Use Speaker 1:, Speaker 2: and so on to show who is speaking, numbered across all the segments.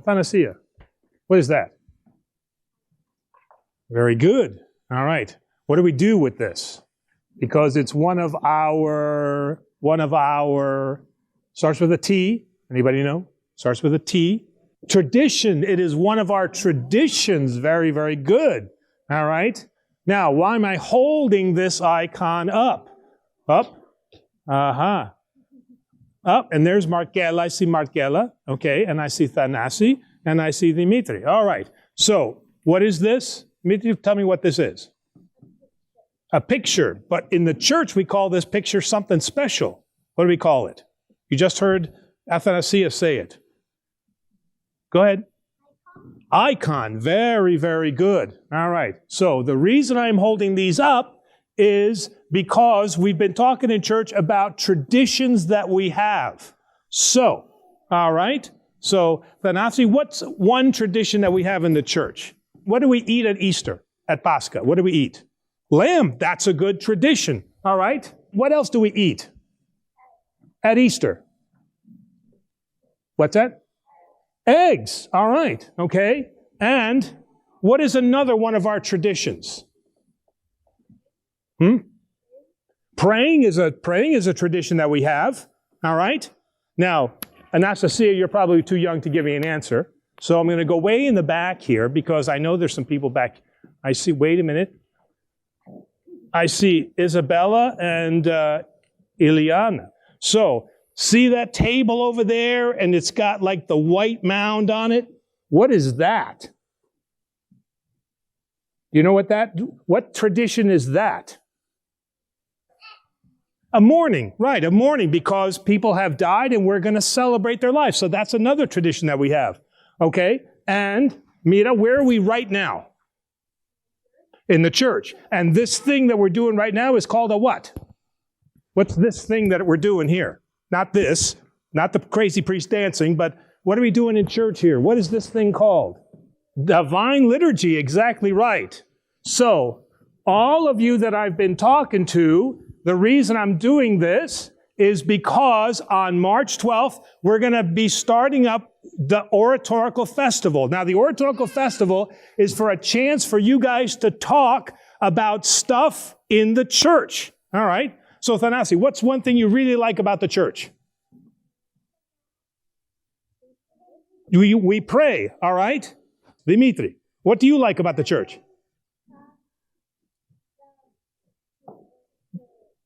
Speaker 1: Athanasia, what is that? Very good. All right. What do we do with this? Because it's one of our, starts with a T. Anybody know? Starts with a T. Tradition. It is one of our traditions. Very, very good. All right. Now, why am I holding this icon up? Up. Uh-huh. Up. And there's Markela. I see Markela. Okay. And I see Thanasi. And I see Dimitri. All right. So, what is this? Dimitri, tell me what this is. A picture. But in the church, we call this picture something special. What do we call it? You just heard Athanasia say it. Go ahead. Icon. Very, very good. All right. So the reason I'm holding these up is because we've been talking in church about traditions that we have. So, all right. So, Thanasi, what's one tradition that we have in the church? What do we eat at Easter, at Pascha? What do we eat? Lamb. That's a good tradition. All right. What else do we eat at Easter? What's that? Eggs. All right. Okay. And what is another one of our traditions? Praying is a tradition that we have. All right. Now, Anastasia, you're probably too young to give me an answer. So I'm going to go way in the back here because I know there's some people back. I see, wait a minute. I see Isabella and Ileana. So, see that table over there and it's got like the white mound on it? What is that? Do you know what tradition is that? A mourning, right, a mourning because people have died and we're going to celebrate their life. So that's another tradition that we have. Okay, and Mira, where are we right now? In the church. And this thing that we're doing right now is called a what? What's this thing that we're doing here? Not this, not the crazy priest dancing, but what are we doing in church here? What is this thing called? Divine liturgy, exactly right. So, all of you that I've been talking to, the reason I'm doing this is because on March 12th, we're going to be starting up the Oratorical Festival. Now, the Oratorical Festival is for a chance for you guys to talk about stuff in the church. All right? So, Thanasi, what's one thing you really like about the church? We pray, all right? Dimitri, what do you like about the church?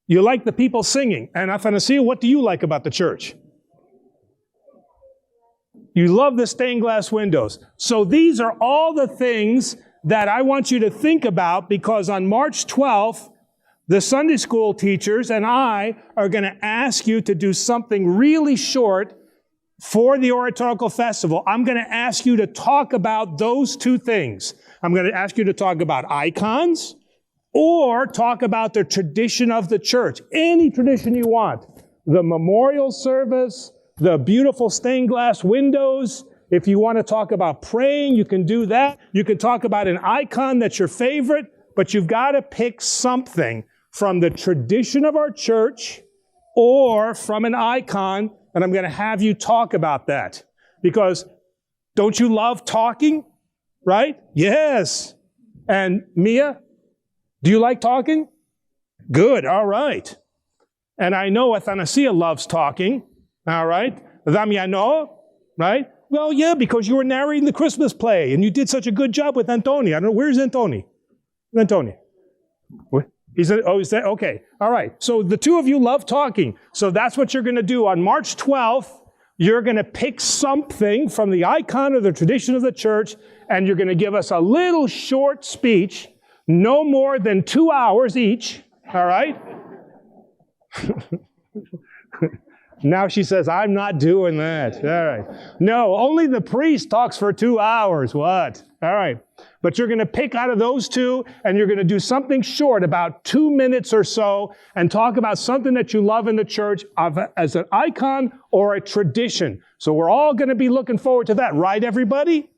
Speaker 1: You like the people singing. And Athanasia, what do you like about the church? You love the stained glass windows. So these are all the things that I want you to think about because on March 12th, the Sunday school teachers and I are going to ask you to do something really short for the Oratorical Festival. I'm going to ask you to talk about those two things. I'm going to ask you to talk about icons or talk about the tradition of the church. Any tradition you want. The memorial service, the beautiful stained glass windows. If you want to talk about praying, you can do that. You can talk about an icon that's your favorite, but you've got to pick something from the tradition of our church or from an icon, and I'm going to have you talk about that. Because don't you love talking? Right? Yes. And Mia, do you like talking? Good. All right. And I know Athanasia loves talking. All right. Damiano, right? Well, yeah, because you were narrating the Christmas play and you did such a good job with Antoni. I don't know. Where's Antoni? Antoni. He said, oh, is that? Okay. All right. So the two of you love talking. So that's what you're going to do. On March 12th, you're going to pick something from the icon or the tradition of the church, and you're going to give us a little short speech, no more than 2 hours each. All right? Now she says, I'm not doing that. All right. No, only the priest talks for 2 hours. What? All right. But you're going to pick out of those two, and you're going to do something short, about 2 minutes or so, and talk about something that you love in the church as an icon or a tradition. So we're all going to be looking forward to that. Right, everybody?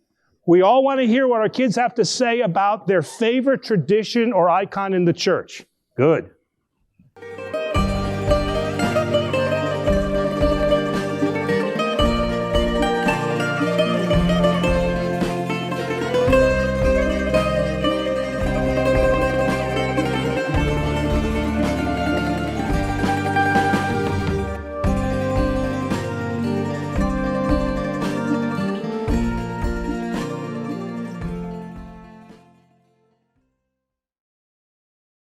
Speaker 1: We all want to hear what our kids have to say about their favorite tradition or icon in the church. Good.